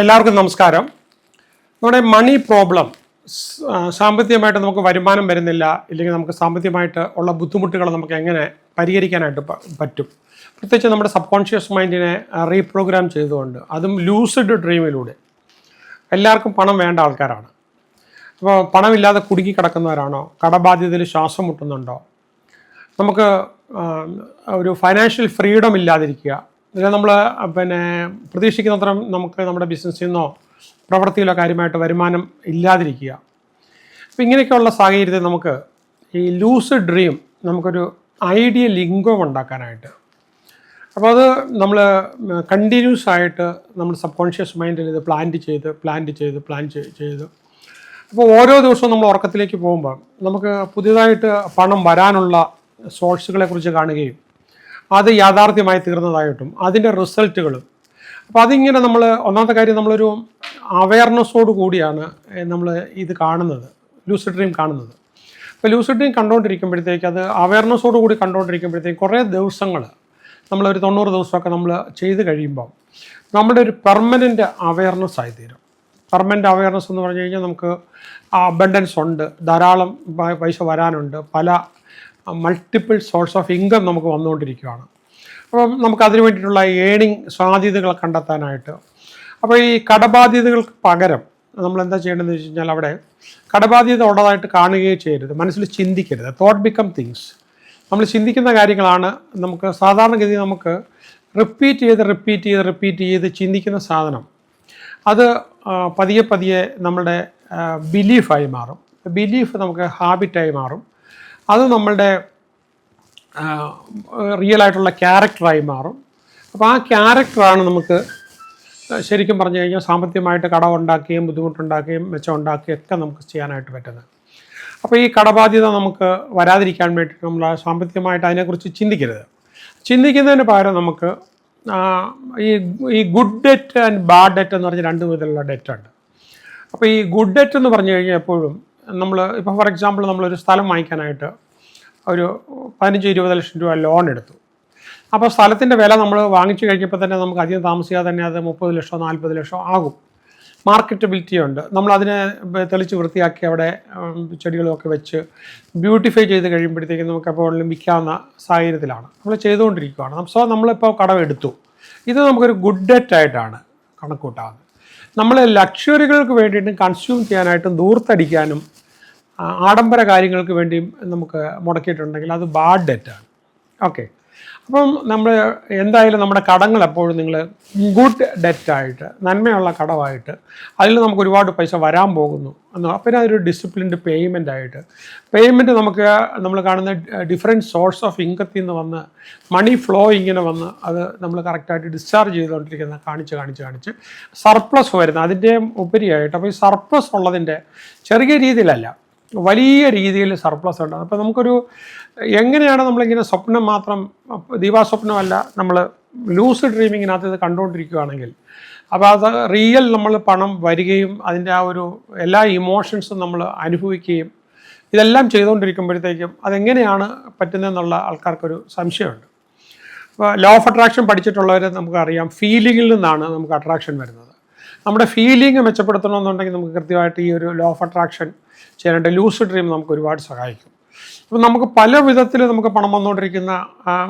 എല്ലാവർക്കും നമസ്കാരം. നമ്മുടെ മണി പ്രോബ്ലം, സാമ്പത്തികമായിട്ട് നമുക്ക് വരുമാനം വരുന്നില്ല, ഇല്ലെങ്കിൽ നമുക്ക് സാമ്പത്തികമായിട്ട് ഉള്ള ബുദ്ധിമുട്ടുകൾ നമുക്ക് എങ്ങനെ പരിഹരിക്കാനായിട്ട് പറ്റും, പ്രത്യേകിച്ച് നമ്മുടെ സബ് കോൺഷ്യസ് മൈൻഡിനെ റീപ്രോഗ്രാം ചെയ്തുകൊണ്ട്, അതും ലൂസിഡ് ഡ്രീമിലൂടെ. എല്ലാവർക്കും പണം വേണ്ട ആൾക്കാരാണ്. അപ്പോൾ പണമില്ലാതെ കുടുങ്ങി കിടക്കുന്നവരാണോ, കടബാധ്യതയിൽ ശ്വാസം മുട്ടുന്നുണ്ടോ, നമുക്ക് ഒരു ഫൈനാൻഷ്യൽ ഫ്രീഡം ഇല്ലാതിരിക്കുക, ഇതിൽ നമ്മൾ പ്രതീക്ഷിക്കുന്നത്ര നമുക്ക് നമ്മുടെ ബിസിനസ്സിൽ നിന്നോ പ്രവൃത്തിയിലോ കാര്യമായിട്ട് വരുമാനം ഇല്ലാതിരിക്കുക. അപ്പോൾ ഇങ്ങനെയൊക്കെയുള്ള സാഹചര്യത്തിൽ നമുക്ക് ഈ ലൂസിഡ് ഡ്രീം നമുക്കൊരു ഐഡിയൽ ഇൻകം ഉണ്ടാക്കാനായിട്ട്, അപ്പോൾ അത് നമ്മൾ കണ്ടിന്യൂസ് ആയിട്ട് നമ്മൾ സബ് കോൺഷ്യസ് മൈൻഡിൽ ഇത് പ്ലാൻ ചെയ്ത് അപ്പോൾ ഓരോ ദിവസവും നമ്മൾ ഉറക്കത്തിലേക്ക് പോകുമ്പോൾ നമുക്ക് പുതിയതായിട്ട് പണം വരാനുള്ള സോഴ്സുകളെക്കുറിച്ച് കാണുകയും അത് യാഥാർത്ഥ്യമായി തീർന്നതായിട്ടും അതിൻ്റെ റിസൾട്ടുകളും. അപ്പോൾ അതിങ്ങനെ നമ്മൾ ഒന്നാമത്തെ കാര്യം നമ്മളൊരു അവയർനെസ്സോട് കൂടിയാണ് നമ്മൾ ഇത് കാണുന്നത്, ലൂസിഡ് ഡ്രീം കാണുന്നത്. അപ്പോൾ ലൂസിഡ് ഡ്രീം കണ്ടുകൊണ്ടിരിക്കുമ്പോഴത്തേക്ക്, അത് അവയർനെസ്സോട് കൂടി കണ്ടുകൊണ്ടിരിക്കുമ്പോഴത്തേക്ക് കുറേ ദിവസങ്ങൾ, നമ്മളൊരു 90 ദിവസമൊക്കെ നമ്മൾ ചെയ്ത് കഴിയുമ്പോൾ നമ്മുടെ ഒരു പെർമനൻ്റ് അവയർനെസ് ആയിത്തീരും. പെർമനൻ്റ് അവയർനെസ് എന്ന് പറഞ്ഞു കഴിഞ്ഞാൽ നമുക്ക് അബണ്ടൻസ് ഉണ്ട്, ധാരാളം പൈസ വരാനുണ്ട്, പല മൾട്ടിപ്പിൾ സോഴ്സ് ഓഫ് ഇൻകം നമുക്ക് വന്നുകൊണ്ടിരിക്കുകയാണ്. അപ്പം നമുക്ക് അതിന് വേണ്ടിയിട്ടുള്ള ഏണിങ് സാധ്യതകൾ കണ്ടെത്താനായിട്ട്, അപ്പോൾ ഈ കടബാധ്യതകൾക്ക് പകരം നമ്മൾ എന്താ ചെയ്യേണ്ടതെന്ന് വെച്ച് കഴിഞ്ഞാൽ, അവിടെ കടബാധ്യത ഉള്ളതായിട്ട് കാണുകയോ ചെയ്യരുത്, മനസ്സിൽ ചിന്തിക്കരുത്. Thought become things. നമ്മൾ ചിന്തിക്കുന്ന കാര്യങ്ങളാണ് നമുക്ക് സാധാരണഗതി നമുക്ക് റിപ്പീറ്റ് ചെയ്ത് ചിന്തിക്കുന്ന സാധനം, അത് പതിയെ നമ്മളുടെ ബിലീഫായി മാറും. ബിലീഫ് നമുക്ക് ഹാബിറ്റായി മാറും. അത് നമ്മളുടെ റിയലായിട്ടുള്ള ക്യാരക്ടറായി മാറും. അപ്പോൾ ആ ക്യാരക്ടറാണ് നമുക്ക് ശരിക്കും പറഞ്ഞു കഴിഞ്ഞാൽ സാമ്പത്തികമായിട്ട് കടമുണ്ടാക്കുകയും ബുദ്ധിമുട്ടുണ്ടാക്കുകയും മെച്ചമുണ്ടാക്കുകയും ഒക്കെ നമുക്ക് ചെയ്യാനായിട്ട് പറ്റുന്നത്. അപ്പോൾ ഈ കടബാധ്യത നമുക്ക് വരാതിരിക്കാൻ വേണ്ടിയിട്ട് നമ്മൾ സാമ്പത്തികമായിട്ട് അതിനെക്കുറിച്ച് ചിന്തിക്കുന്നതിന് പകരം നമുക്ക് ഈ good debt and bad debt എന്ന് പറഞ്ഞ രണ്ട് വിധത്തിലുള്ള ഡെറ്റുണ്ട്. അപ്പോൾ ഈ ഗുഡ് ഡെറ്റ് എന്ന് പറഞ്ഞു കഴിഞ്ഞാൽ എപ്പോഴും നമ്മൾ ഇപ്പോൾ ഫോർ എക്സാമ്പിൾ നമ്മളൊരു സ്ഥലം വാങ്ങിക്കാനായിട്ട് ഒരു 15-20 ലക്ഷം രൂപ ലോൺ എടുത്തു. അപ്പോൾ സ്ഥലത്തിൻ്റെ വില നമ്മൾ വാങ്ങിച്ചു കഴിഞ്ഞപ്പോൾ തന്നെ നമുക്ക് അധികം താമസിയാതെ തന്നെ അത് 30 ലക്ഷമോ 40 ലക്ഷമോ ആകും. മാർക്കറ്റബിലിറ്റി ഉണ്ട്. നമ്മളതിനെ തെളിച്ച് വൃത്തിയാക്കി അവിടെ ചെടികളൊക്കെ വെച്ച് ബ്യൂട്ടിഫൈ ചെയ്ത് കഴിയുമ്പോഴത്തേക്കും നമുക്ക് എപ്പോഴും വിൽക്കാവുന്ന സാഹചര്യത്തിലാണ് നമ്മൾ ചെയ്തുകൊണ്ടിരിക്കുകയാണ്. സോ നമ്മളിപ്പോൾ കടമെടുത്തു. ഇത് നമുക്കൊരു ഗുഡ് ഡെറ്റ് ആയിട്ടാണ് കണക്കൂട്ടാവുന്നത്. നമ്മൾ ലക്ഷറികൾക്ക് വേണ്ടിയിട്ടും കൺസ്യൂം ചെയ്യാനായിട്ടും ദൂർത്തടിക്കാനും ആഡംബര കാര്യങ്ങൾക്ക് വേണ്ടിയും നമുക്ക് മുടക്കിയിട്ടുണ്ടെങ്കിൽ അത് ബാഡ് ഡെറ്റാണ്. ഓക്കെ, അപ്പം നമ്മൾ എന്തായാലും നമ്മുടെ കടങ്ങൾ എപ്പോഴും നിങ്ങൾ ഗുഡ് ഡെറ്റായിട്ട്, നന്മയുള്ള കടമായിട്ട്, അതിൽ നമുക്ക് ഒരുപാട് പൈസ വരാൻ പോകുന്നു എന്ന്, പിന്നെ അതൊരു ഡിസിപ്ലിൻഡ് പേയ്മെൻ്റ് ആയിട്ട്, പേയ്മെൻറ്റ് നമുക്ക് നമ്മൾ കാണുന്ന ഡിഫറെൻറ്റ് സോഴ്സ് ഓഫ് ഇൻകത്തിൽ നിന്ന് വന്ന് മണി ഫ്ലോ ഇങ്ങനെ വന്ന് അത് നമ്മൾ കറക്റ്റായിട്ട് ഡിസ്ചാർജ് ചെയ്തുകൊണ്ടിരിക്കുന്ന കാണിച്ച് സർപ്ലസ് വരുന്ന അതിൻ്റെ ഉപരിയായിട്ട്. അപ്പോൾ ഈ സർപ്ലസ് ഉള്ളതിൻ്റെ ചെറിയ രീതിയിലല്ല, വലിയ രീതിയിൽ സർപ്ലസ് ഉണ്ട്. അപ്പോൾ നമുക്കൊരു എങ്ങനെയാണ് നമ്മളിങ്ങനെ സ്വപ്നം മാത്രം, ദീപാസ്വപ്നമല്ല, നമ്മൾ ലൂസ് ഡ്രീമിങ്ങിനകത്ത് ഇത് കണ്ടുകൊണ്ടിരിക്കുകയാണെങ്കിൽ, അപ്പോൾ അത് റിയൽ നമ്മൾ പണം വരികയും അതിൻ്റെ ആ ഒരു എല്ലാ ഇമോഷൻസും നമ്മൾ അനുഭവിക്കുകയും ഇതെല്ലാം ചെയ്തുകൊണ്ടിരിക്കുമ്പോഴത്തേക്കും അതെങ്ങനെയാണ് പറ്റുന്നതെന്നുള്ള ആൾക്കാർക്കൊരു സംശയമുണ്ട്. അപ്പോൾ ലോ ഓഫ് അട്രാക്ഷൻ പഠിച്ചിട്ടുള്ളവർ നമുക്കറിയാം, ഫീലിങ്ങിൽ നിന്നാണ് നമുക്ക് അട്രാക്ഷൻ വരുന്നത്. നമ്മുടെ ഫീലിംഗ് മെച്ചപ്പെടുത്തണമെന്നുണ്ടെങ്കിൽ നമുക്ക് കൃത്യമായിട്ട് ഈ ഒരു ലോ ഓഫ് അട്രാക്ഷൻ ചെയ്യാനായിട്ട് ലൂസിഡ് ഡ്രീം നമുക്ക് ഒരുപാട് സഹായിക്കും. അപ്പോൾ നമുക്ക് പല വിധത്തിൽ നമുക്ക് പണം വന്നുകൊണ്ടിരിക്കുന്ന,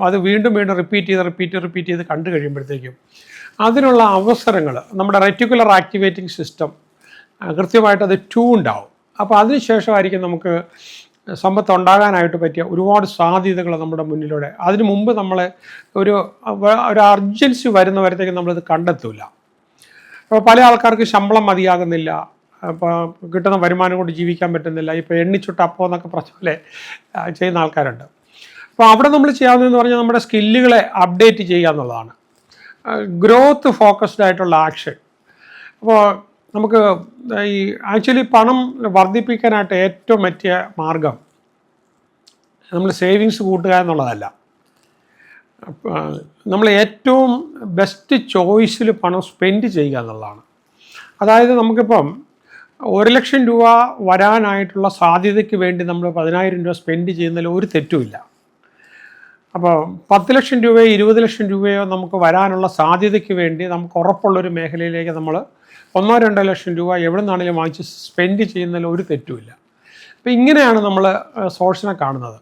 അത് വീണ്ടും റിപ്പീറ്റ് ചെയ്ത് കണ്ടു കഴിയുമ്പോഴത്തേക്കും അതിനുള്ള അവസരങ്ങൾ നമ്മുടെ റെറ്റിക്കുലർ ആക്ടിവേറ്റിംഗ് സിസ്റ്റം കൃത്യമായിട്ട് അത് ട്യൂൺഡ് ആവും. അപ്പോൾ അതിനുശേഷമായിരിക്കും നമുക്ക് സമ്പത്ത് ഉണ്ടാകാനായിട്ട് പറ്റിയ ഒരുപാട് സാധ്യതകൾ നമ്മുടെ മുന്നിലൂടെ. അതിനു മുമ്പ് നമ്മളെ ഒരു അർജൻസി വരുന്നവരത്തേക്കും നമ്മളിത് കണ്ടെത്തില്ല. അപ്പോൾ പല ആൾക്കാർക്ക് ശമ്പളം മതിയാകുന്നില്ല, ഇപ്പോൾ കിട്ടുന്ന വരുമാനം കൊണ്ട് ജീവിക്കാൻ പറ്റുന്നില്ല, ഇപ്പോൾ എണ്ണിച്ചുട്ട് അപ്പോൾ എന്നൊക്കെ പറഞ്ഞ പോലെ ചെയ്യുന്ന ആൾക്കാരുണ്ട്. അപ്പോൾ അവിടെ നമ്മൾ ചെയ്യാവുന്നതെന്ന് പറഞ്ഞാൽ നമ്മുടെ സ്കില്ലുകളെ അപ്ഡേറ്റ് ചെയ്യുക എന്നുള്ളതാണ്, ഗ്രോത്ത് ഫോക്കസ്ഡ് ആയിട്ടുള്ള ആക്ഷൻ. അപ്പോൾ നമുക്ക് ഈ ആക്ച്വലി പണം വർദ്ധിപ്പിക്കാനായിട്ട് ഏറ്റവും പറ്റിയ മാർഗം നമ്മൾ സേവിങ്സ് കൂട്ടുക എന്നുള്ളതല്ല. നമ്മൾ ഏറ്റവും ബെസ്റ്റ് ചോയ്സിൽ പണം സ്പെൻഡ് ചെയ്യുക എന്നുള്ളതാണ്. അതായത് നമുക്കിപ്പം 1 ലക്ഷം രൂപ വരാനായിട്ടുള്ള സാധ്യതയ്ക്ക് വേണ്ടി നമ്മൾ 10,000 രൂപ സ്പെൻഡ് ചെയ്യുന്നതിൽ ഒരു തെറ്റുമില്ല. അപ്പോൾ 10 ലക്ഷം രൂപയോ 20 ലക്ഷം രൂപയോ നമുക്ക് വരാനുള്ള സാധ്യതയ്ക്ക് വേണ്ടി നമുക്ക് ഉറപ്പുള്ളൊരു മേഖലയിലേക്ക് നമ്മൾ 1-2 ലക്ഷം രൂപ എവിടെ നിന്നാണെങ്കിലും വാങ്ങിച്ച് സ്പെൻഡ് ചെയ്യുന്നതിൽ ഒരു തെറ്റുമില്ല. അപ്പോൾ ഇങ്ങനെയാണ് നമ്മൾ സോഴ്സിനെ കാണുന്നത്.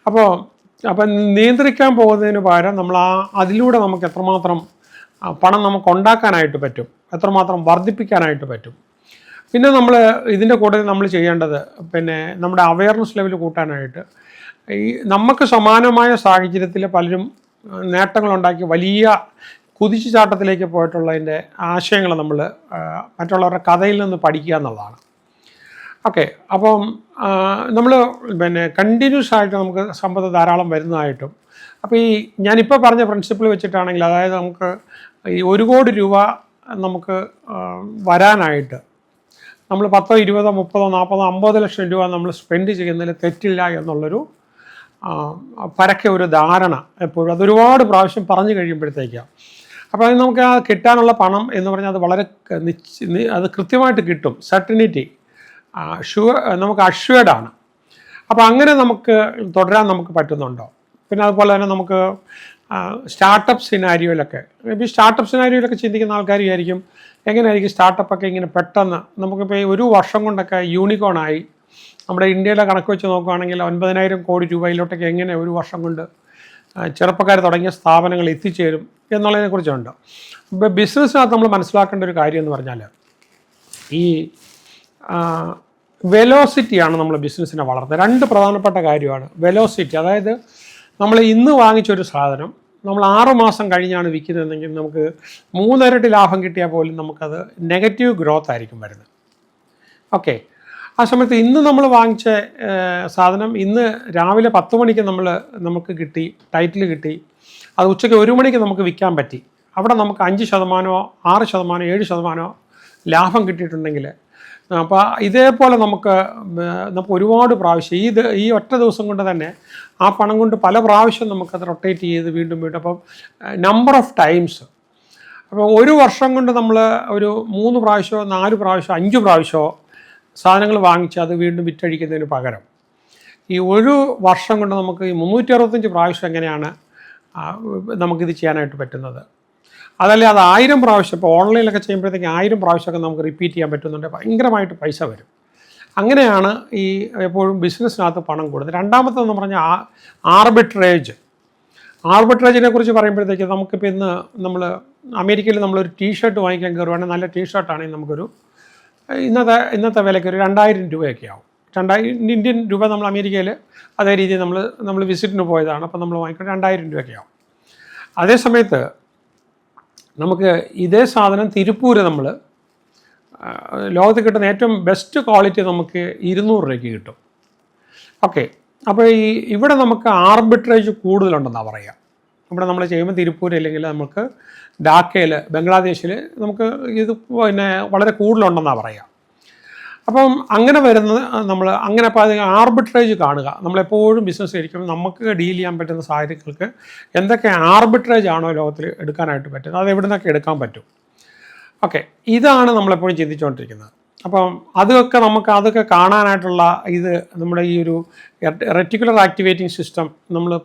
അപ്പം നിയന്ത്രിക്കാൻ പോകുന്നതിന് പകരം നമ്മൾ അതിലൂടെ നമുക്ക് എത്രമാത്രം പണം നമുക്ക് ഉണ്ടാക്കാനായിട്ട് പറ്റും, എത്രമാത്രം വർദ്ധിപ്പിക്കാനായിട്ട് പറ്റും. പിന്നെ നമ്മൾ ഇതിൻ്റെ കൂടെ നമ്മൾ ചെയ്യേണ്ടത് നമ്മുടെ അവയർനെസ് ലെവൽ കൂട്ടാനായിട്ട് ഈ നമുക്ക് സമാനമായ സാഹചര്യത്തിൽ പലരും നേട്ടങ്ങളുണ്ടാക്കി വലിയ കുതിച്ചുചാട്ടത്തിലേക്ക് പോയിട്ടുള്ളതിൻ്റെ ആശയങ്ങൾ നമ്മൾ മറ്റുള്ളവരുടെ കഥയിൽ നിന്ന് പഠിക്കുക എന്നുള്ളതാണ്. ഓക്കെ, അപ്പം നമ്മൾ കണ്ടിന്യൂസ് ആയിട്ട് നമുക്ക് സമ്പത്ത് ധാരാളം വരുന്നതായിട്ടും, അപ്പോൾ ഈ ഞാനിപ്പോൾ പറഞ്ഞ പ്രിൻസിപ്പിൾ വെച്ചിട്ടാണെങ്കിൽ, അതായത് നമുക്ക് ഈ 1 കോടി രൂപ നമുക്ക് വരാനായിട്ട് നമ്മൾ 10, 20, 30, 40, 50 ലക്ഷം രൂപ നമ്മൾ സ്പെൻഡ് ചെയ്യുന്നതിൽ തെറ്റില്ല എന്നുള്ളൊരു പരക്കെ ഒരു ധാരണ എപ്പോഴും അതൊരുപാട് പ്രാവശ്യം പറഞ്ഞു കഴിയുമ്പോഴത്തേക്കാണ്. അപ്പോൾ അത് നമുക്ക് ആ കിട്ടാനുള്ള പണം എന്ന് പറഞ്ഞാൽ അത് വളരെ അത് കൃത്യമായിട്ട് കിട്ടും, സർട്ടനിറ്റി നമുക്ക് അഷ്വേർഡാണ്. അപ്പോൾ അങ്ങനെ നമുക്ക് തുടരാൻ നമുക്ക് പറ്റുന്നുണ്ടോ? പിന്നെ അതുപോലെ തന്നെ നമുക്ക് സ്റ്റാർട്ടപ്പ് സിനാരിയോയിലൊക്കെ, ഇപ്പോൾ സ്റ്റാർട്ടപ്പ് സിനാരിയോയിലൊക്കെ ചിന്തിക്കുന്ന ആൾക്കാർ വിചാരിക്കും എങ്ങനെയായിരിക്കും സ്റ്റാർട്ടപ്പൊക്കെ ഇങ്ങനെ പെട്ടെന്ന് നമുക്കിപ്പോൾ ഒരു വർഷം കൊണ്ടൊക്കെ യൂണിക്കോണായി. നമ്മുടെ ഇന്ത്യയിലെ കണക്ക് വെച്ച് നോക്കുകയാണെങ്കിൽ 9,000 കോടി രൂപയിലോട്ടൊക്കെ എങ്ങനെ ഒരു വർഷം കൊണ്ട് ചെറുപ്പക്കാർ തുടങ്ങിയ സ്ഥാപനങ്ങൾ എത്തിച്ചേരും എന്നുള്ളതിനെക്കുറിച്ചുണ്ട്. ഇപ്പോൾ ബിസിനസ്സിനകത്ത് നമ്മൾ മനസ്സിലാക്കേണ്ട ഒരു കാര്യം എന്ന് പറഞ്ഞാൽ ഈ വെലോസിറ്റിയാണ് നമ്മൾ ബിസിനസ്സിനെ വളർത്തുന്നത്. 2 പ്രധാനപ്പെട്ട കാര്യമാണ് വെലോസിറ്റി. അതായത് നമ്മൾ ഇന്ന് വാങ്ങിച്ചൊരു സാധനം നമ്മൾ 6 മാസം കഴിഞ്ഞാണ് വിൽക്കുന്നതെങ്കിൽ നമുക്ക് 3 ഇരട്ടി ലാഭം കിട്ടിയാൽ പോലും നമുക്കത് നെഗറ്റീവ് ഗ്രോത്ത് ആയിരിക്കും വരുന്നത്. ഓക്കെ, ആ സമയത്ത് ഇന്ന് നമ്മൾ വാങ്ങിച്ച സാധനം ഇന്ന് രാവിലെ 10 മണിക്ക് നമുക്ക് കിട്ടി, ടൈറ്റിൽ കിട്ടി, അത് ഉച്ചയ്ക്ക് 1 മണിക്ക് നമുക്ക് വിൽക്കാൻ പറ്റി. അവിടെ നമുക്ക് 5%, 6%, 7% ലാഭം കിട്ടിയിട്ടുണ്ടെങ്കിൽ, അപ്പോൾ ഇതേപോലെ നമുക്ക് ഒരുപാട് പ്രാവശ്യം ഈ ഒറ്റ ദിവസം കൊണ്ട് തന്നെ ആ പണം കൊണ്ട് പല പ്രാവശ്യം നമുക്കത് റൊട്ടേറ്റ് ചെയ്ത് വീണ്ടും. അപ്പം നമ്പർ ഓഫ് ടൈംസ്, അപ്പോൾ ഒരു വർഷം കൊണ്ട് നമ്മൾ ഒരു 3 പ്രാവശ്യമോ 4 പ്രാവശ്യമോ 5 പ്രാവശ്യമോ സാധനങ്ങൾ വാങ്ങിച്ച് അത് വീണ്ടും വിറ്റഴിക്കുന്നതിന് പകരം ഈ ഒരു വർഷം കൊണ്ട് നമുക്ക് ഈ 365 പ്രാവശ്യം എങ്ങനെയാണ് നമുക്കിത് ചെയ്യാനായിട്ട് പറ്റുന്നത്? അതല്ലേ അത് 1000 പ്രാവശ്യം, ഇപ്പോൾ ഓൺലൈനിലൊക്കെ ചെയ്യുമ്പോഴത്തേക്ക് 1000 പ്രാവശ്യമൊക്കെ നമുക്ക് റിപ്പീറ്റ് ചെയ്യാൻ പറ്റുന്നുണ്ട്, ഭയങ്കരമായിട്ട് പൈസ വരും. അങ്ങനെയാണ് ഈ എപ്പോഴും ബിസിനസ്സിനകത്ത് പണം കൂടുന്നത്. രണ്ടാമത്തെന്ന് പറഞ്ഞാൽ ആർബിട്രേജിനെ കുറിച്ച് പറയുമ്പോഴത്തേക്ക് നമുക്കിപ്പോൾ ഇന്ന് അമേരിക്കയിൽ നമ്മളൊരു ടീഷർട്ട് വാങ്ങിക്കാൻ കയറുവാണെങ്കിൽ, നല്ല ടീഷർട്ടാണെങ്കിൽ നമുക്കൊരു ഇന്നത്തെ വിലയ്ക്ക് ഒരു 2000 രൂപയൊക്കെ ആവും. 2000 ഇന്ത്യൻ രൂപ. നമ്മൾ അമേരിക്കയിൽ അതേ രീതിയിൽ നമ്മൾ വിസിറ്റിന് പോയതാണ്, അപ്പോൾ നമ്മൾ വാങ്ങിക്കുന്നത് 2000 രൂപയൊക്കെ ആവും. അതേ സമയത്ത് നമുക്ക് ഇതേ സാധനം തിരുപ്പൂര് ലോകത്തിൽ കിട്ടുന്ന ഏറ്റവും ബെസ്റ്റ് ക്വാളിറ്റി നമുക്ക് 200 രൂപയ്ക്ക് കിട്ടും. ഓക്കെ, അപ്പോൾ ഇവിടെ നമുക്ക് ആർബിട്രേജ് കൂടുതലുണ്ടെന്നാണ് പറയുക. ഇവിടെ നമ്മൾ ചെയ്യുമ്പോൾ തിരുപ്പൂർ അല്ലെങ്കിൽ നമുക്ക് ധാക്കയിൽ, ബംഗ്ലാദേശിൽ നമുക്ക് ഇത് വളരെ കൂടുതലുണ്ടെന്നാണ് പറയുക. അപ്പം അങ്ങനെ വരുന്നത് അപ്പോൾ അത് ആർബിട്രേജ് കാണുക. നമ്മളെപ്പോഴും ബിസിനസ് ഇരിക്കുമ്പോൾ നമുക്ക് ഡീൽ ചെയ്യാൻ പറ്റുന്ന സാഹചര്യങ്ങൾക്ക് എന്തൊക്കെ ആർബിട്രേജ് ആണോ ലോകത്തിൽ എടുക്കാനായിട്ട് പറ്റുന്നത്, അത് എവിടെ നിന്നൊക്കെ എടുക്കാൻ പറ്റും. ഓക്കെ, ഇതാണ് നമ്മളെപ്പോഴും ചിന്തിച്ചുകൊണ്ടിരിക്കുന്നത്. അപ്പം അതൊക്കെ കാണാനായിട്ടുള്ള നമ്മുടെ ഈ ഒരു റെറ്റിക്കുലർ ആക്ടിവേറ്റിംഗ് സിസ്റ്റം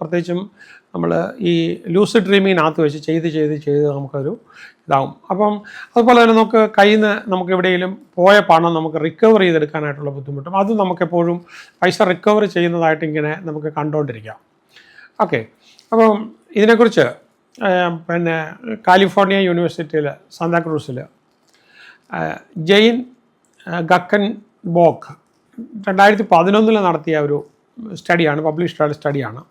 പ്രത്യേകിച്ചും ഈ ലൂസിഡ് ഡ്രീമിങ്ങിനകത്ത് വെച്ച് ചെയ്ത് നമുക്കൊരു ഇതാവും. അപ്പം അതുപോലെ തന്നെ നമുക്ക് കയ്യിൽ നിന്ന് നമുക്ക് എവിടെയെങ്കിലും പോയ പണം നമുക്ക് റിക്കവർ ചെയ്തെടുക്കാനായിട്ടുള്ള ബുദ്ധിമുട്ടും അത് നമുക്കെപ്പോഴും പൈസ റിക്കവർ ചെയ്യുന്നതായിട്ട് ഇങ്ങനെ നമുക്ക് കണ്ടുകൊണ്ടിരിക്കാം. ഓക്കെ, അപ്പം ഇതിനെക്കുറിച്ച് കാലിഫോർണിയ യൂണിവേഴ്സിറ്റിയിൽ സാന്താക്രൂസിൽ ജെയിൻ ഗക്കൻബോക്ക് 2011 നടത്തിയ ഒരു സ്റ്റഡിയാണ്, പബ്ലിഷ്ഡ് സ്റ്റഡിയാണ്.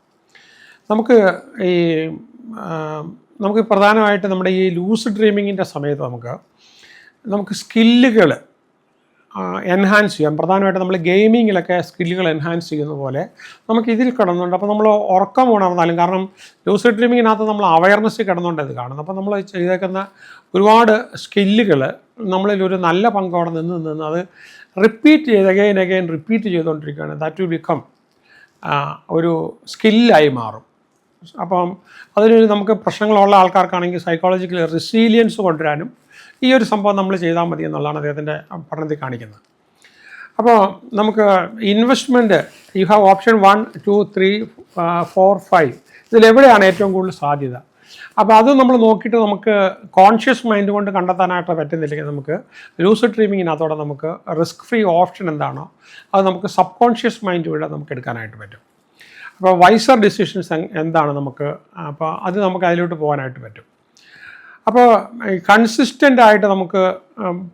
നമുക്ക് പ്രധാനമായിട്ട് നമ്മുടെ ഈ ലൂസിഡ് ഡ്രീമിങ്ങിൻ്റെ സമയത്ത് നമുക്ക് സ്കില്ലുകൾ എൻഹാൻസ് ചെയ്യാം. പ്രധാനമായിട്ട് നമ്മൾ ഗെയിമിങ്ങിലൊക്കെ സ്കില്ലുകൾ എൻഹാൻസ് ചെയ്യുന്ന പോലെ നമുക്ക് ഇതിൽ കിടന്നുണ്ട്. അപ്പോൾ നമ്മൾ ഉറക്കം ഉണർന്നാലും, കാരണം ലൂസിഡ് ഡ്രീമിങ്ങിനകത്ത് നമ്മൾ അവയർനെസ് കിടന്നുകൊണ്ട് ഇത് കാണുന്നത്. അപ്പോൾ നമ്മൾ ചെയ്തേക്കുന്ന ഒരുപാട് സ്കില്ലുകൾ നമ്മളിൽ ഒരു നല്ല പങ്കോടെ നിന്ന് അത് റിപ്പീറ്റ് ചെയ്ത് അഗൈൻ റിപ്പീറ്റ് ചെയ്തുകൊണ്ടിരിക്കുകയാണ്. ദാറ്റ് വിൽ ബിക്കം ഒരു സ്കില്ലായി മാറും. അപ്പം അതിന് നമുക്ക് പ്രശ്നങ്ങളുള്ള ആൾക്കാർക്കാണെങ്കിൽ സൈക്കോളജിക്കൽ റെസീലിയൻസ് കൊണ്ടുവരാനും ഈ ഒരു സംഭവം നമ്മൾ ചെയ്താൽ മതി എന്നുള്ളതാണ് അദ്ദേഹത്തിൻ്റെ പഠനത്തിൽ കാണിക്കുന്നത്. അപ്പോൾ നമുക്ക് ഇൻവെസ്റ്റ്മെൻറ്റ് യു ഹാവ് ഓപ്ഷൻ 1, 2, 3, 4, 5 ഇതിലെവിടെയാണ് ഏറ്റവും കൂടുതൽ സാധ്യത. അപ്പോൾ അത് നമ്മൾ നോക്കിയിട്ട് നമുക്ക് കോൺഷ്യസ് മൈൻഡ് കൊണ്ട് കണ്ടെത്താനായിട്ട് പറ്റുന്നില്ലെങ്കിൽ നമുക്ക് ലൂസിഡ് ഡ്രീമിങ്ങിനകത്തോടെ നമുക്ക് റിസ്ക് ഫ്രീ ഓപ്ഷൻ എന്താണോ അത് നമുക്ക് സബ് കോൺഷ്യസ് മൈൻഡ് വഴി നമുക്ക് എടുക്കാനായിട്ട് പറ്റും. അപ്പോൾ വൈസർ ഡിസിഷൻസ് എന്താണ് നമുക്ക്, അപ്പോൾ അത് നമുക്ക് അതിലോട്ട് പോകാനായിട്ട് പറ്റും. അപ്പോൾ കൺസിസ്റ്റൻ്റ് ആയിട്ട് നമുക്ക്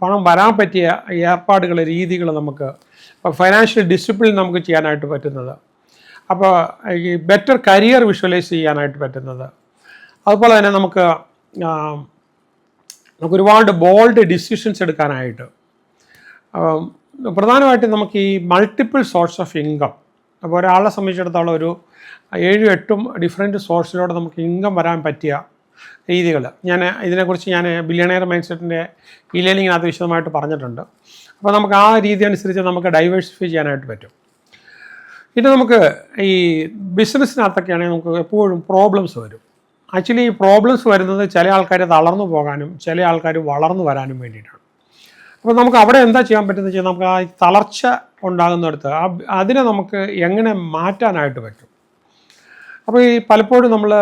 പണം വരാൻ പറ്റിയ ഏർപ്പാടുകൾ, രീതികൾ നമുക്ക് ഫൈനാൻഷ്യൽ ഡിസിപ്ലിൻ നമുക്ക് ചെയ്യാനായിട്ട് പറ്റുന്നത്, അപ്പോൾ ഈ ബെറ്റർ കരിയർ വിഷ്വലൈസ് ചെയ്യാനായിട്ട് പറ്റുന്നത്, അതുപോലെ തന്നെ നമുക്ക് ഒരുപാട് ബോൾഡ് ഡിസിഷൻസ് എടുക്കാനായിട്ട്, പ്രധാനമായിട്ടും നമുക്ക് ഈ മൾട്ടിപ്പിൾ സോഴ്സ് ഓഫ് ഇൻകം. അപ്പോൾ ഒരാളെ സംബന്ധിച്ചിടത്തോളം ഒരു 7-8 ഡിഫറെൻറ്റ് സോഴ്സിലൂടെ നമുക്ക് ഇൻകം വരാൻ പറ്റിയ രീതികൾ ഇതിനെക്കുറിച്ച് ഞാൻ ബില്യണിയർ മൈൻഡ് സെറ്റിൻ്റെ ലേണിങ്ങിനകത്ത് വിശദമായിട്ട് പറഞ്ഞിട്ടുണ്ട്. അപ്പോൾ നമുക്ക് ആ രീതി അനുസരിച്ച് നമുക്ക് ഡൈവേഴ്സിഫൈ ചെയ്യാനായിട്ട് പറ്റും. പിന്നെ നമുക്ക് ഈ ബിസിനസ്സിനകത്തൊക്കെയാണെങ്കിൽ നമുക്ക് എപ്പോഴും പ്രോബ്ലംസ് വരും. ആക്ച്വലി ഈ പ്രോബ്ലംസ് വരുന്നത് ചില ആൾക്കാർ തളർന്നു പോകാനും ചില ആൾക്കാർ വളർന്നു വരാനും വേണ്ടിയിട്ടാണ്. അപ്പോൾ നമുക്ക് അവിടെ എന്താ ചെയ്യാൻ പറ്റുന്നത് വെച്ചാൽ നമുക്ക് ആ തളർച്ച ഉണ്ടാകുന്നിടത്ത് അതിനെ നമുക്ക് എങ്ങനെ മാറ്റാനായിട്ട് പറ്റും. അപ്പോൾ ഈ പലപ്പോഴും നമ്മൾ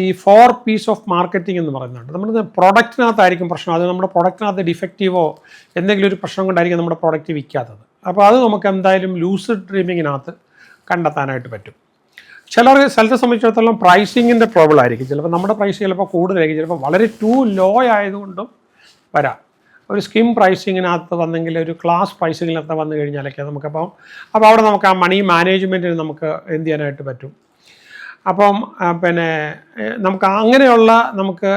ഈ 4 P's ഓഫ് മാർക്കറ്റിംഗ് എന്ന് പറയുന്നുണ്ട്. നമ്മുടെ പ്രൊഡക്റ്റിനകത്തായിരിക്കും പ്രശ്നം. അത് നമ്മുടെ പ്രൊഡക്റ്റിനകത്ത് ഡിഫക്റ്റീവോ എന്തെങ്കിലും ഒരു പ്രശ്നം കൊണ്ടായിരിക്കും നമ്മുടെ പ്രൊഡക്റ്റ് വിൽക്കാത്തത്. അപ്പോൾ അത് നമുക്ക് എന്തായാലും ലൂസിഡ് ഡ്രീമിങ്ങിനകത്ത് കണ്ടെത്താനായിട്ട് പറ്റും. സ്ഥലത്തെ സംബന്ധിച്ചിടത്തോളം പ്രൈസിങ്ങിൻ്റെ പ്രോബ്ലം ആയിരിക്കും. ചിലപ്പോൾ നമ്മുടെ പ്രൈസ് ചിലപ്പോൾ കൂടുതലായിരിക്കും, ചിലപ്പോൾ വളരെ ടു ലോ ആയതുകൊണ്ടും വരാം. ഒരു സ്കിം പ്രൈസിങ്ങിനകത്ത് വന്നെങ്കിൽ ഒരു ക്ലാസ് പ്രൈസിങ്ങിനകത്ത് വന്നു കഴിഞ്ഞാലൊക്കെ നമുക്കപ്പോൾ അവിടെ നമുക്ക് ആ മണി മാനേജ്മെൻറ്റിന് നമുക്ക് എന്ത് ചെയ്യാനായിട്ട് പറ്റും. അപ്പം പിന്നെ നമുക്ക് അങ്ങനെയുള്ള നമുക്ക്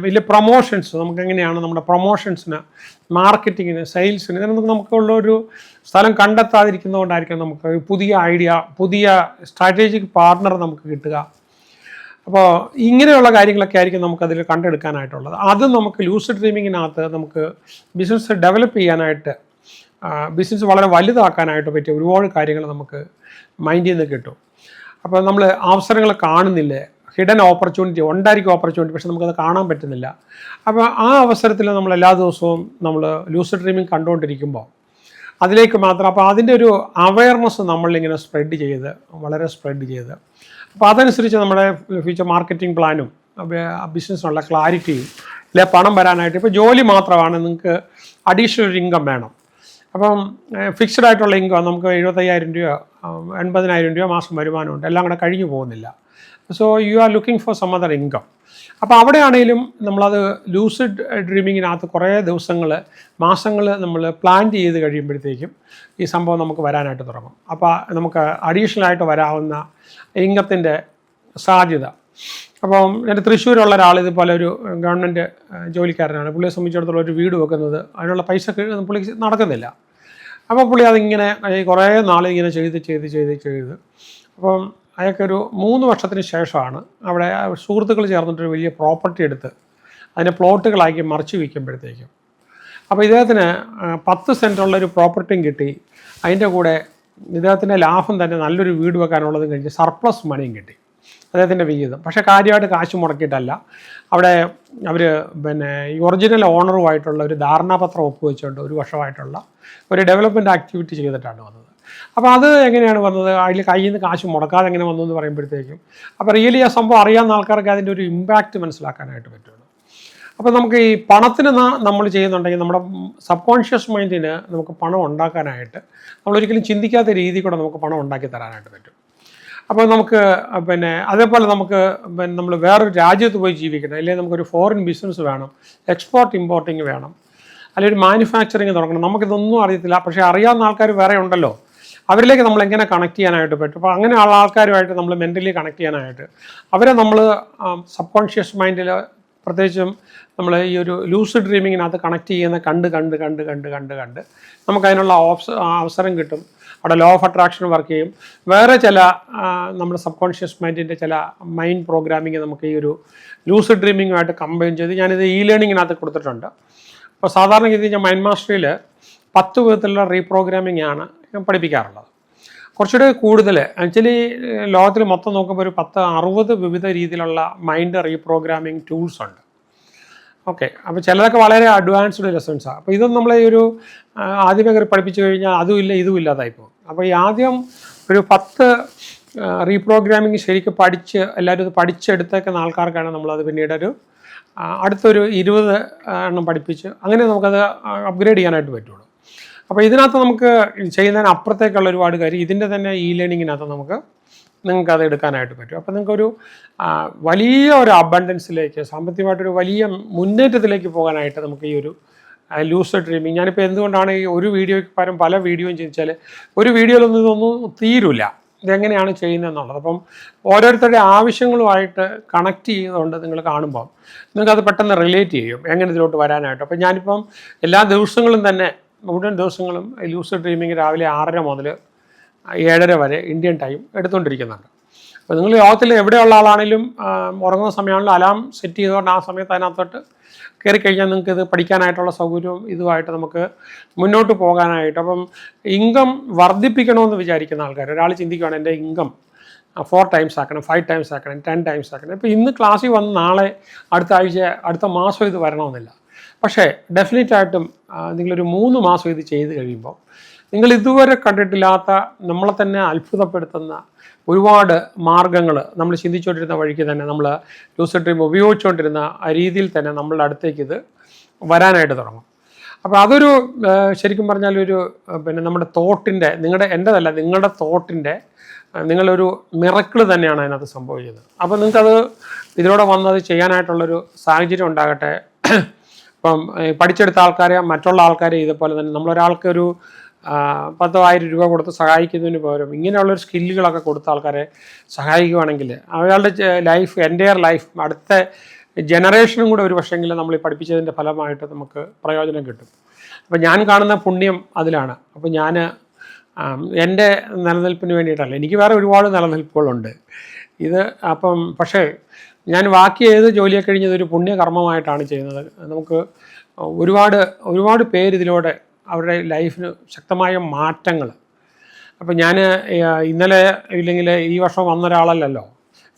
വലിയ പ്രൊമോഷൻസ് നമുക്ക് എങ്ങനെയാണ് നമ്മുടെ പ്രൊമോഷൻസിന്, മാർക്കറ്റിങ്ങിന്, സെയിൽസിന് ഇതിന് നമുക്കുള്ളൊരു സ്ഥലം കണ്ടെത്താതിരിക്കുന്നതുകൊണ്ടായിരിക്കും നമുക്ക് പുതിയ ഐഡിയ, പുതിയ സ്ട്രാറ്റജിക് പാർട്ട്ണർ നമുക്ക് കിട്ടുക. അപ്പോൾ ഇങ്ങനെയുള്ള കാര്യങ്ങളൊക്കെ ആയിരിക്കും നമുക്കതിൽ കണ്ടെടുക്കാനായിട്ടുള്ളത്. അത് നമുക്ക് ലൂസിഡ് ഡ്രീമിങ്ങിനകത്ത് നമുക്ക് ബിസിനസ് ഡെവലപ്പ് ചെയ്യാനായിട്ട്, ബിസിനസ് വളരെ വലുതാക്കാനായിട്ട് പറ്റിയ ഒരുപാട് കാര്യങ്ങൾ നമുക്ക് മൈൻഡിൽ നിന്ന് കിട്ടും. അപ്പോൾ നമ്മൾ അവസരങ്ങൾ കാണുന്നില്ലേ, ഹിഡൻ ഓപ്പർച്യൂണിറ്റി ഉണ്ടായിരിക്കും, ഓപ്പർച്യൂണിറ്റി പക്ഷെ നമുക്കത് കാണാൻ പറ്റുന്നില്ല. അപ്പോൾ ആ അവസരത്തിൽ നമ്മൾ എല്ലാ ദിവസവും നമ്മൾ ലൂസിഡ് ഡ്രീമിങ് കണ്ടുകൊണ്ടിരിക്കുമ്പോൾ അതിലേക്ക് മാത്രം, അപ്പോൾ അതിൻ്റെ ഒരു അവയർനെസ് നമ്മളിങ്ങനെ വളരെ സ്പ്രെഡ് ചെയ്ത് അപ്പോൾ അതനുസരിച്ച് നമ്മുടെ ഫ്യൂച്ചർ മാർക്കറ്റിംഗ് പ്ലാനും ബിസിനസ്സിനുള്ള ക്ലാരിറ്റിയും അല്ലെ പണം വരാനായിട്ട്. ഇപ്പോൾ ജോലി മാത്രമാണ്, നിങ്ങൾക്ക് അഡീഷണൽ ഇൻകം വേണം. അപ്പം ഫിക്സ്ഡ് ആയിട്ടുള്ള ഇൻകം നമുക്ക് 75,000 രൂപ 80,000 രൂപ മാസം വരുമാനമുണ്ട്, എല്ലാം കൂടെ കഴിഞ്ഞു പോകുന്നില്ല. So you are looking for some other income. അപ്പോൾ അവിടെയാണെങ്കിലും നമ്മളത് ലൂസിഡ് ഡ്രീമിങ്ങിനകത്ത് കുറേ മാസങ്ങൾ നമ്മൾ പ്ലാൻ ചെയ്ത് കഴിയുമ്പോഴത്തേക്കും ഈ സംഭവം നമുക്ക് വരാനായിട്ട് തുടങ്ങും. അപ്പോൾ നമുക്ക് അഡീഷണലായിട്ട് വരാവുന്ന ഇൻകത്തിൻ്റെ സാധ്യത. അപ്പം എൻ്റെ തൃശ്ശൂരുള്ള ഒരാൾ ഇതുപോലെ ഒരു ഗവൺമെൻറ് ജോലിക്കാരനാണ്. പുള്ളിയെ സംബന്ധിച്ചിടത്തോളം ഒരു വീട് വെക്കുന്നത് അതിനുള്ള പൈസ പുള്ളി നടക്കുന്നില്ല. അപ്പോൾ പുള്ളി അതിങ്ങനെ കുറേ നാളിങ്ങനെ ചെയ്ത് അപ്പം അയാൾക്കൊരു 3 വർഷത്തിന് ശേഷമാണ് അവിടെ സുഹൃത്തുക്കൾ ചേർന്നിട്ടൊരു വലിയ പ്രോപ്പർട്ടി എടുത്ത് അതിനെ പ്ലോട്ടുകളാക്കി മറിച്ച് വയ്ക്കുമ്പോഴത്തേക്കും അപ്പോൾ ഇദ്ദേഹത്തിന് 10 സെൻറ്റുള്ളൊരു പ്രോപ്പർട്ടിയും കിട്ടി. അതിൻ്റെ കൂടെ ഇദ്ദേഹത്തിൻ്റെ ലാഭം തന്നെ നല്ലൊരു വീട് വെക്കാനുള്ളതും കഴിഞ്ഞ് സർപ്ലസ് മണിയും കിട്ടി അദ്ദേഹത്തിൻ്റെ വിഹിതം. പക്ഷേ കാര്യമായിട്ട് കാശ് മുടക്കിയിട്ടല്ല, അവിടെ അവർ ഈ ഒറിജിനൽ ഓണറുമായിട്ടുള്ള ഒരു ധാരണാപത്രം ഒപ്പുവെച്ചുകൊണ്ട് 1 വർഷമായിട്ടുള്ള ഒരു ഡെവലപ്മെൻറ്റ് ആക്ടിവിറ്റി ചെയ്തിട്ടാണ് വന്നത്. അപ്പോൾ അത് എങ്ങനെയാണ് വന്നത്, അതിൽ കയ്യിൽ നിന്ന് കാശ് മുടക്കാതെ എങ്ങനെ വന്നു എന്ന് പറയുമ്പോഴത്തേക്കും അപ്പോൾ റിയലി ആ സംഭവം അറിയാവുന്ന ആൾക്കാർക്ക് അതിൻ്റെ ഒരു ഇമ്പാക്റ്റ് മനസ്സിലാക്കാനായിട്ട് പറ്റുള്ളൂ. അപ്പോൾ നമുക്ക് ഈ പണത്തിന് നമ്മൾ ചെയ്യുന്നുണ്ടെങ്കിൽ നമ്മുടെ സബ് കോൺഷ്യസ് മൈൻഡിന് നമുക്ക് പണം ഉണ്ടാക്കാനായിട്ട് നമ്മളൊരിക്കലും ചിന്തിക്കാത്ത രീതിയിൽ കൂടെ നമുക്ക് പണം ഉണ്ടാക്കി തരാനായിട്ട് പറ്റും. അപ്പോൾ നമുക്ക് അതേപോലെ നമുക്ക് നമ്മൾ വേറൊരു രാജ്യത്ത് പോയി ജീവിക്കണം, അല്ലെങ്കിൽ നമുക്കൊരു ഫോറിൻ ബിസിനസ് വേണം, എക്സ്പോർട്ട് ഇമ്പോർട്ടിങ് വേണം, അല്ലെങ്കിൽ ഒരു മാനുഫാക്ചറിങ് തുടങ്ങണം. നമുക്കിതൊന്നും അറിയത്തില്ല, പക്ഷേ അറിയാവുന്ന ആൾക്കാർ വേറെ ഉണ്ടല്ലോ, അവരിലേക്ക് നമ്മൾ എങ്ങനെ കണക്ട് ചെയ്യാനായിട്ട് പറ്റും. അപ്പോൾ അങ്ങനെയുള്ള ആൾക്കാരുമായിട്ട് നമ്മൾ മെൻ്റലി കണക്ട് ചെയ്യാനായിട്ട് അവരെ നമ്മൾ സബ് കോൺഷ്യസ് മൈൻഡിൽ പ്രത്യേകിച്ചും നമ്മൾ ഈ ഒരു ലൂസിഡ് ഡ്രീമിങ്ങിനകത്ത് കണക്ട് ചെയ്യുന്ന കണ്ട് നമുക്കതിനുള്ള അവസരം കിട്ടും. അവിടെ ലോ ഓഫ് അട്രാക്ഷൻ വർക്ക് ചെയ്യും. വേറെ ചില നമ്മുടെ സബ് കോൺഷ്യസ് മൈൻഡിൻ്റെ ചില മൈൻഡ് പ്രോഗ്രാമിങ് നമുക്ക് ഈ ഒരു ലൂസിഡ് ഡ്രീമിങ്ങുമായിട്ട് കമ്പൈൻ ചെയ്ത് ഞാനിത് ലേണിങ്ങിനകത്ത് കൊടുത്തിട്ടുണ്ട്. അപ്പോൾ സാധാരണ ഗതി ഞാൻ മൈൻഡ് മാസ്റ്ററിയിൽ 10 വിധത്തിലുള്ള റീപ്രോഗ്രാമിംഗ് ആണ് പഠിപ്പിക്കാറുള്ളത്. കുറച്ചുകൂടെ കൂടുതൽ ആക്ച്വലി ലോകത്തിൽ മൊത്തം നോക്കുമ്പോൾ ഒരു 10-60 വിവിധ രീതിയിലുള്ള മൈൻഡ് റീപ്രോഗ്രാമിംഗ് ടൂൾസ് ഉണ്ട്. ഓക്കെ, അപ്പോൾ ചിലതൊക്കെ വളരെ അഡ്വാൻസ്ഡ് ലെസൺസാണ്. അപ്പോൾ ഇതൊന്നും നമ്മളെ ഒരു ആദ്യമേ കയറി പഠിപ്പിച്ചു കഴിഞ്ഞാൽ അതും ഇല്ല ഇതും ഇല്ലാതായി പോകും. അപ്പോൾ ഈ ആദ്യം ഒരു 10 റീപ്രോഗ്രാമിങ് ശരിക്കും പഠിച്ച് എല്ലാവരും ഇത് പഠിച്ചെടുത്തേക്കുന്ന ആൾക്കാർക്കാണ് നമ്മളത് പിന്നീടൊരു അടുത്തൊരു 20 എണ്ണം പഠിപ്പിച്ച് അങ്ങനെ നമുക്കത് അപ്ഗ്രേഡ് ചെയ്യാനായിട്ട് പറ്റുള്ളൂ. അപ്പോൾ ഇതിനകത്ത് നമുക്ക് ചെയ്യുന്നതിന് അപ്പുറത്തേക്കുള്ള ഒരുപാട് കാര്യം ഇതിൻ്റെ തന്നെ ലേണിങ്ങിനകത്ത് നിങ്ങൾക്ക് അത് എടുക്കാനായിട്ട് പറ്റും. അപ്പോൾ നിങ്ങൾക്കൊരു വലിയ ഒരു അബണ്ടൻസിലേക്ക് സാമ്പത്തികമായിട്ടൊരു വലിയ മുന്നേറ്റത്തിലേക്ക് പോകാനായിട്ട് നമുക്ക് ഈ ഒരു ലൂസിഡ് ഡ്രീമിങ് ഞാനിപ്പോൾ എന്തുകൊണ്ടാണ് ഈ ഒരു വീഡിയോയ്ക്ക് പകരം പല വീഡിയോയും ചോദിച്ചാൽ ഒരു വീഡിയോയിലൊന്നും ഇതൊന്നും തീരില്ല ഇതെങ്ങനെയാണ് ചെയ്യുന്നതെന്നുള്ളത്. അപ്പം ഓരോരുത്തരുടെ ആവശ്യങ്ങളുമായിട്ട് കണക്ട് ചെയ്തുകൊണ്ട് നിങ്ങൾ കാണുമ്പോൾ നിങ്ങൾക്കത് പെട്ടെന്ന് റിലേറ്റ് ചെയ്യും എങ്ങനെ ഇതിലോട്ട് വരാനായിട്ട്. അപ്പം ഞാനിപ്പം എല്ലാ ദിവസങ്ങളും തന്നെ മുഴുവൻ ദിവസങ്ങളും ലൂസിഡ് ഡ്രീമിങ് രാവിലെ 6:30 മുതൽ 7:30 വരെ ഇന്ത്യൻ ടൈം എടുത്തുകൊണ്ടിരിക്കുന്നുണ്ട്. അപ്പോൾ നിങ്ങൾ ലോകത്തിൽ എവിടെയുള്ള ആളാണെങ്കിലും ഉറങ്ങുന്ന സമയമാണെങ്കിലും അലാം സെറ്റ് ചെയ്തുകൊണ്ട് ആ സമയത്ത് അതിനകത്തോട്ട് കയറി കഴിഞ്ഞാൽ നിങ്ങൾക്ക് ഇത് പഠിക്കാനായിട്ടുള്ള സൗകര്യവും ഇതുമായിട്ട് നമുക്ക് മുന്നോട്ട് പോകാനായിട്ട്. അപ്പം ഇൻകം വർദ്ധിപ്പിക്കണമെന്ന് വിചാരിക്കുന്ന ആൾക്കാർ ഒരാൾ ചിന്തിക്കുകയാണ് എൻ്റെ ഇൻകം 4 ടൈംസ് ആക്കണം, 5 ടൈംസ് ആക്കണം, 10 ടൈംസ് ആക്കണം. ഇപ്പോൾ ഇന്ന് ക്ലാസ്സിൽ വന്ന് നാളെ അടുത്ത ആഴ്ച അടുത്ത മാസം ഇത് വരണമെന്നില്ല. പക്ഷേ ഡെഫിനറ്റായിട്ടും നിങ്ങളൊരു 3 മാസം ഇത് ചെയ്ത് കഴിയുമ്പോൾ നിങ്ങൾ ഇതുവരെ കണ്ടിട്ടില്ലാത്ത നമ്മളെ തന്നെ അത്ഭുതപ്പെടുത്തുന്ന ഒരുപാട് മാർഗ്ഗങ്ങൾ നമ്മൾ ചിന്തിച്ചുകൊണ്ടിരുന്ന വഴിക്ക് തന്നെ നമ്മൾ ലൂസിഡ് ഡ്രീം ഉപയോഗിച്ചുകൊണ്ടിരുന്ന ആ രീതിയിൽ തന്നെ നമ്മളുടെ അടുത്തേക്ക് ഇത് വരാനായിട്ട് തുടങ്ങും. അപ്പോൾ അതൊരു ശരിക്കും പറഞ്ഞാൽ ഒരു പിന്നെ നമ്മുടെ തോട്ടിൻ്റെ എൻ്റെതല്ല നിങ്ങളുടെ തോട്ടിൻ്റെ നിങ്ങളൊരു മിറക്കിൾ തന്നെയാണ് അതിനകത്ത് സംഭവിക്കുന്നത്. അപ്പോൾ നിങ്ങൾക്കത് ഇതിലൂടെ വന്നത് ചെയ്യാനായിട്ടുള്ളൊരു സാഹചര്യം ഉണ്ടാകട്ടെ. ഇപ്പം പഠിച്ചെടുത്ത ആൾക്കാരെ മറ്റുള്ള ആൾക്കാരെ ഇതുപോലെ തന്നെ നമ്മളൊരാൾക്കൊരു 10,000 രൂപ കൊടുത്ത് സഹായിക്കുന്നതിന് പകരം ഇങ്ങനെയുള്ളൊരു സ്കില്ലുകളൊക്കെ കൊടുത്ത ആൾക്കാരെ സഹായിക്കുകയാണെങ്കിൽ അയാളുടെ ലൈഫ് എൻ്റെയർ ലൈഫ് അടുത്ത ജനറേഷനും കൂടെ ഒരു പക്ഷേങ്കിൽ നമ്മൾ ഈ പഠിപ്പിച്ചതിൻ്റെ ഫലമായിട്ട് നമുക്ക് പ്രയോജനം കിട്ടും. അപ്പം ഞാൻ കാണുന്ന പുണ്യം അതിലാണ്. അപ്പോൾ ഞാൻ എൻ്റെ നിലനിൽപ്പിന് വേണ്ടിയിട്ടല്ല, എനിക്ക് വേറെ ഒരുപാട് നിലനിൽപ്പുകളുണ്ട് ഇത്. അപ്പം പക്ഷേ ഞാൻ ബാക്കി ഏത് ജോലിയെ കഴിഞ്ഞത് ഒരു പുണ്യകർമ്മമായിട്ടാണ് ചെയ്യുന്നത്. നമുക്ക് ഒരുപാട് പേര് ഇതിലൂടെ അവരുടെ ലൈഫിന് ശക്തമായ മാറ്റങ്ങൾ. അപ്പോൾ ഞാൻ ഇന്നലെ ഇല്ലെങ്കിൽ ഈ വർഷം വന്ന ഒരാളല്ലല്ലോ,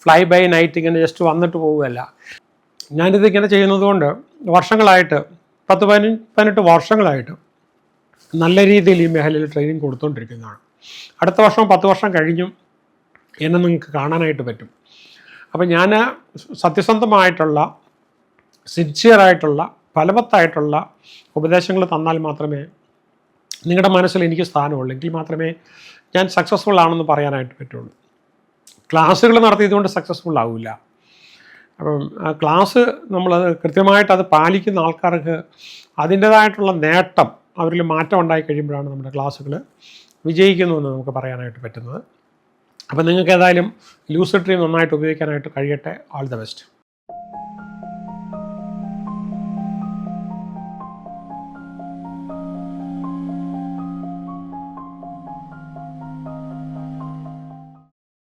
ഫ്ലൈ ബൈ നൈറ്റ് ഇങ്ങനെ ജസ്റ്റ് വന്നിട്ട് പോവുകയല്ല. ഞാനിതിങ്ങനെ ചെയ്യുന്നത് കൊണ്ട് വർഷങ്ങളായിട്ട് 10-18 വർഷങ്ങളായിട്ട് നല്ല രീതിയിൽ ഈ മേഖലയിൽ ട്രെയിനിങ് കൊടുത്തുകൊണ്ടിരിക്കുന്നതാണ്. അടുത്ത വർഷം 10 വർഷം കഴിഞ്ഞും എന്നെ നിങ്ങൾക്ക് കാണാനായിട്ട് പറ്റും. അപ്പോൾ ഞാൻ സത്യസന്ധമായിട്ടുള്ള സിൻസിയറായിട്ടുള്ള ഫലവത്തായിട്ടുള്ള ഉപദേശങ്ങൾ തന്നാൽ മാത്രമേ നിങ്ങളുടെ മനസ്സിൽ എനിക്ക് സ്ഥാനമുള്ളൂ, എങ്കിൽ മാത്രമേ ഞാൻ സക്സസ്ഫുൾ ആണെന്ന് പറയാനായിട്ട് പറ്റുള്ളൂ. ക്ലാസ്സുകൾ നടത്തിയതുകൊണ്ട് സക്സസ്ഫുൾ ആവില്ല. അപ്പം ക്ലാസ് നമ്മളത് കൃത്യമായിട്ട് അത് പാലിക്കുന്ന ആൾക്കാർക്ക് അതിൻ്റേതായിട്ടുള്ള നേട്ടം അവരിൽ മാറ്റം ഉണ്ടായി കഴിയുമ്പോഴാണ് നമ്മുടെ ക്ലാസ്സുകൾ വിജയിക്കുന്നു എന്ന് നമുക്ക് പറയാനായിട്ട് പറ്റുന്നത്. അപ്പോൾ നിങ്ങൾക്ക് ഏതായാലും ലൂസിഡ് ഡ്രീം നന്നായിട്ട് ഉപയോഗിക്കാനായിട്ട് കഴിയട്ടെ. All the best.